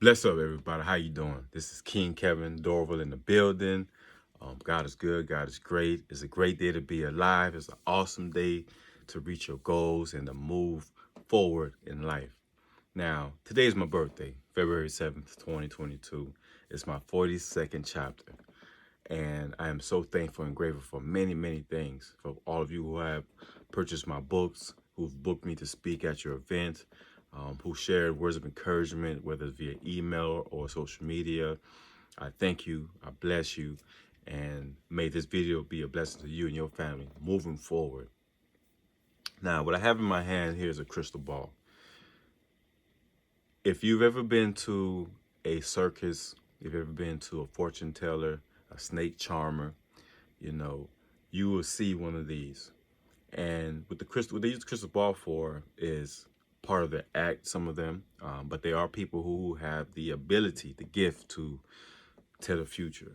Bless up, everybody. How you doing? This is King Kevin Dorval in the building. God is good. God is great. It's a great day to be alive. It's an awesome day to reach your goals and to move forward in life. Now, today is my birthday, February 7th, 2022. It's my 42nd chapter. And I am so thankful and grateful for many, many things. For all of you who have purchased my books, who've booked me to speak at your event, who shared words of encouragement, whether it's via email or social media. I thank you. I bless you. And may this video be a blessing to you and your family moving forward. Now, what I have in my hand here is a crystal ball. If you've ever been to a circus, if you've ever been to a fortune teller, a snake charmer, you will see one of these. And what they use the crystal ball for is part of the act, some of them, but they are people who have the ability, the gift to tell the future,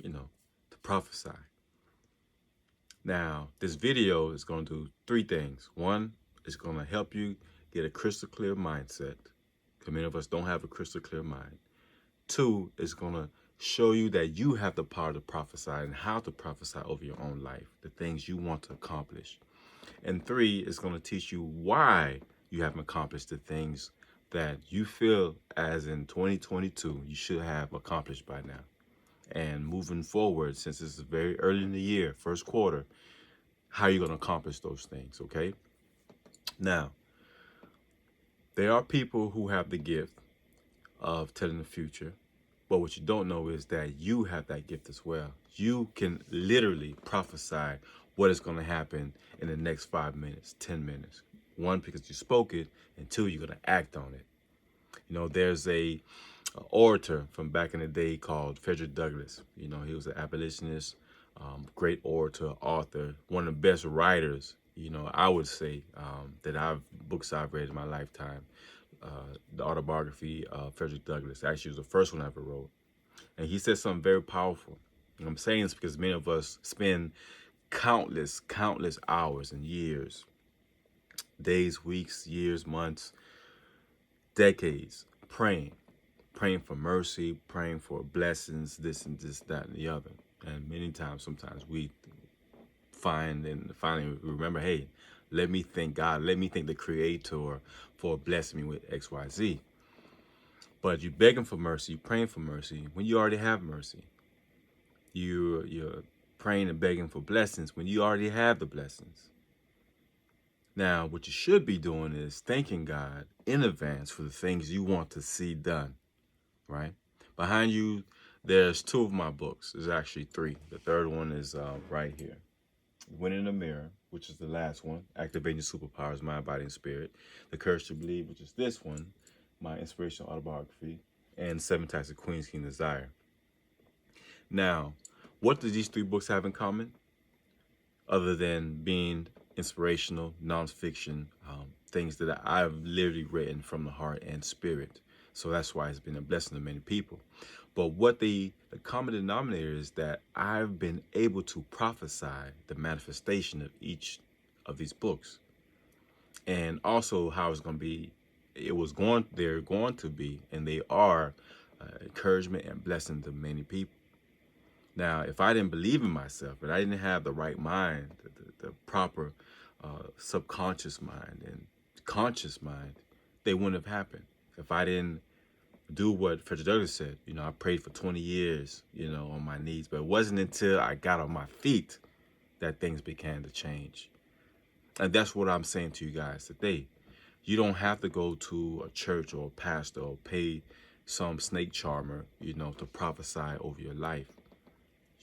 to prophesy. Now, this video is going to do three things. One, it's going to help you get a crystal clear mindset, because many of us don't have a crystal clear mind. Two, it's going to show you that you have the power to prophesy and how to prophesy over your own life, the things you want to accomplish. And three, is going to teach you why you haven't accomplished the things that you feel as in 2022 you should have accomplished by now. And moving forward, since this is very early in the year, first quarter, how you're going to accomplish those things, okay? Now, there are people who have the gift of telling the future, but what you don't know is that you have that gift as well. You can literally prophesy what is going to happen in the next 5 minutes, 10 minutes. One, because you spoke it, and two, you're going to act on it. There's a orator from back in the day called Frederick Douglass. He was an abolitionist, great orator, author, one of the best writers, I would say, books I've read in my lifetime. The autobiography of Frederick Douglass. Actually, it was the first one I ever wrote. And he said something very powerful. And I'm saying this because many of us spend countless hours and years, days, weeks, years, months, decades, praying for mercy, praying for blessings, this and this, that, and the other. And many times, sometimes we finally remember, hey, let me thank God, let me thank the Creator for blessing me with X, Y, Z. But you're begging for mercy, praying for mercy when you already have mercy. You're praying and begging for blessings when you already have the blessings. Now, what you should be doing is thanking God in advance for the things you want to see done, right? Behind you, there's two of my books. There's actually three. The third one is right here. Winning the Mirror, which is the last one, Activating Superpowers, Mind, Body, and Spirit. The Courage to Believe, which is this one, my inspirational autobiography, and 7 Types of Queens King Desire. Now, what do these three books have in common? Other than being inspirational, nonfiction, things that I've literally written from the heart and spirit. So that's why it's been a blessing to many people. But what the common denominator is that I've been able to prophesy the manifestation of each of these books. And also how it's going to be, they're going to be, and they are encouragement and blessing to many people. Now, if I didn't believe in myself, and I didn't have the right mind, the proper subconscious mind and conscious mind, they wouldn't have happened. If I didn't do what Frederick Douglass said, I prayed for 20 years, on my knees, but it wasn't until I got on my feet that things began to change. And that's what I'm saying to you guys today. You don't have to go to a church or a pastor or pay some snake charmer, to prophesy over your life.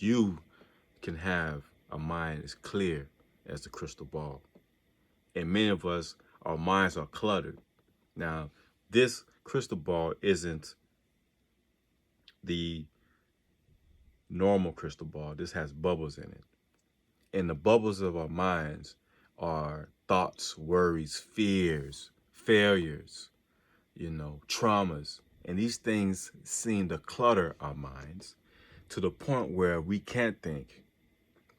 You can have a mind as clear as the crystal ball. And many of us, our minds are cluttered. Now, this crystal ball isn't the normal crystal ball. This has bubbles in it. And the bubbles of our minds are thoughts, worries, fears, failures, traumas. And these things seem to clutter our minds to the point where we can't think,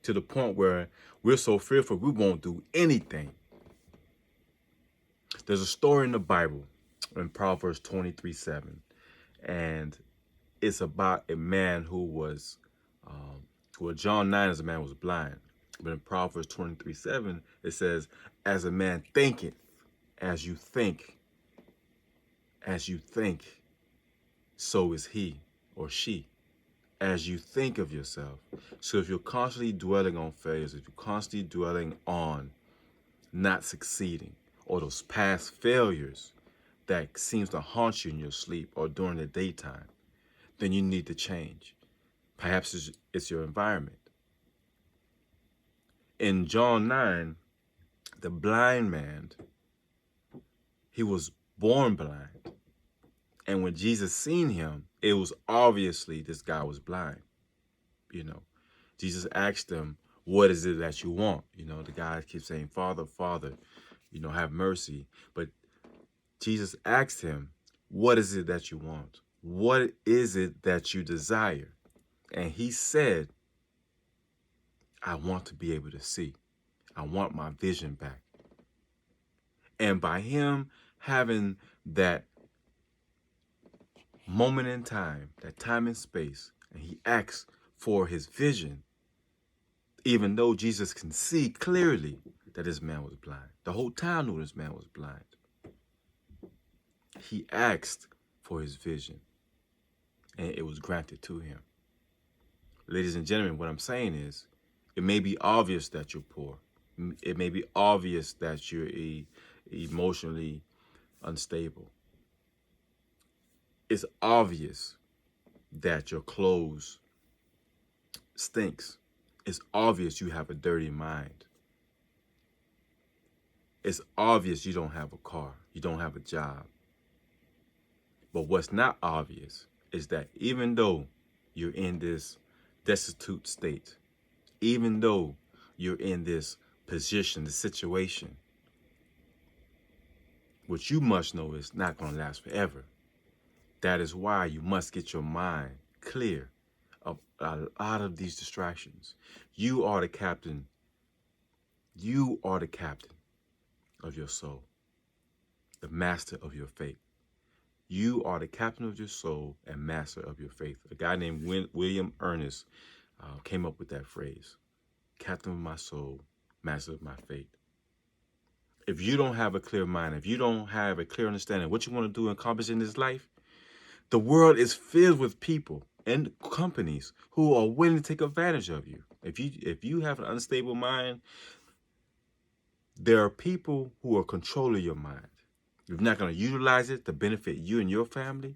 to the point where we're so fearful we won't do anything. There's a story in the Bible in Proverbs 23:7. And it's about a man who was, well, John 9 as a man was blind. But in Proverbs 23:7, it says, as a man thinketh, as you think, so is he or she. As you think of yourself. So if you're constantly dwelling on failures, if you're constantly dwelling on not succeeding, or those past failures that seems to haunt you in your sleep or during the daytime, then you need to change. Perhaps it's your environment. In John 9, the blind man, he was born blind. And when Jesus seen him, it was obviously this guy was blind. Jesus asked him, what is it that you want? The guy keeps saying, Father, Father, have mercy. But Jesus asked him, what is it that you want? What is it that you desire? And he said, I want to be able to see. I want my vision back. And by him having that moment in time, that time and space, and he asks for his vision, even though Jesus can see clearly that this man was blind. The whole town knew this man was blind. He asked for his vision, and it was granted to him. Ladies and gentlemen, what I'm saying is, it may be obvious that you're poor. It may be obvious that you're emotionally unstable. It's obvious that your clothes stinks. It's obvious you have a dirty mind. It's obvious you don't have a car. You don't have a job. But what's not obvious is that even though you're in this destitute state, even though you're in this position, this situation, what you must know is not going to last forever. That is why you must get your mind clear of a lot of these distractions. You are the captain. You are the captain of your soul, the master of your fate. You are the captain of your soul and master of your faith. A guy named William Ernest came up with that phrase, captain of my soul, master of my fate. If you don't have a clear mind, if you don't have a clear understanding of what you want to do and accomplish in this life, the world is filled with people and companies who are willing to take advantage of you. If you have an unstable mind, there are people who are controlling your mind. You're not going to utilize it to benefit you and your family.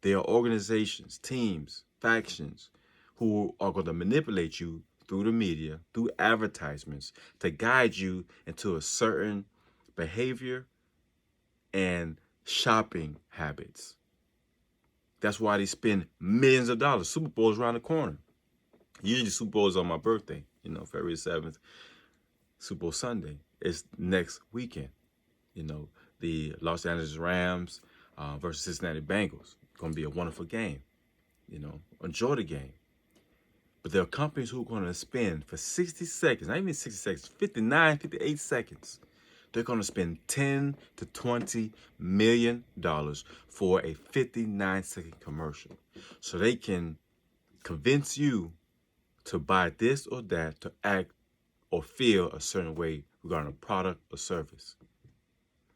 There are organizations, teams, factions who are going to manipulate you through the media, through advertisements, to guide you into a certain behavior and shopping habits. That's why they spend millions of dollars. Super Bowl is around the corner. Usually Super Bowl is on my birthday, February 7th, Super Bowl Sunday. It's next weekend. The Los Angeles Rams versus Cincinnati Bengals. It's going to be a wonderful game. Enjoy the game. But there are companies who are going to spend for 60 seconds, not even 60 seconds, 59, 58 seconds. They're going to spend $10 to $20 million for a 59-second commercial. So they can convince you to buy this or that, to act or feel a certain way regarding a product or service.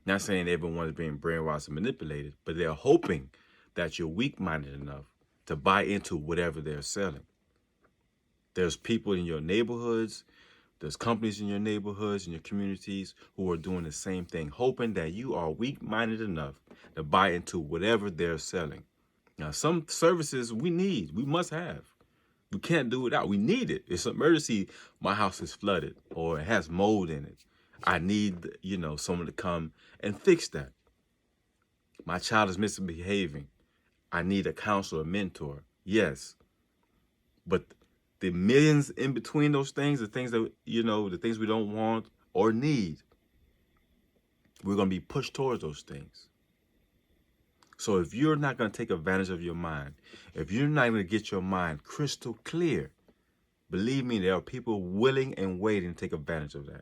Not saying everyone is being brainwashed and manipulated, but they're hoping that you're weak-minded enough to buy into whatever they're selling. There's people in your neighborhoods, there's companies in your neighborhoods, in your communities who are doing the same thing, hoping that you are weak-minded enough to buy into whatever they're selling. Now, some services we must have. We can't do without. We need it. It's an emergency. My house is flooded or it has mold in it. I need, someone to come and fix that. My child is misbehaving. I need a counselor, a mentor. Yes. But the millions in between those things, the things that, the things we don't want or need, we're going to be pushed towards those things. So if you're not going to take advantage of your mind, if you're not going to get your mind crystal clear, believe me, there are people willing and waiting to take advantage of that.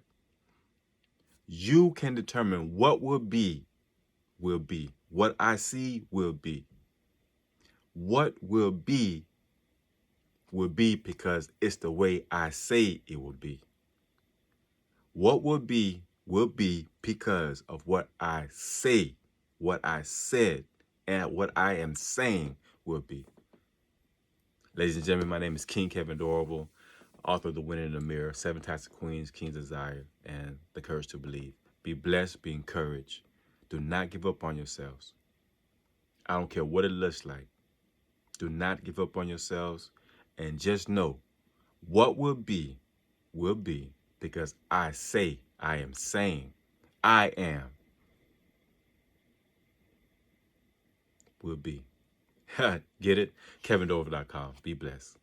You can determine what will be will be. What I see will be. What will be because it's the way I say it will be. What will be because of what I say, what I said, and what I am saying will be. Ladies and gentlemen, my name is King Kevin Dorable, author of The Winner in the Mirror, 7 Types of Queens, King's Desire, and The Courage to Believe. Be blessed, be encouraged. Do not give up on yourselves. I don't care what it looks like. Do not give up on yourselves, and just know what will be because I say, I am saying, I am will be. Get it? KevinDorval.com. Be blessed.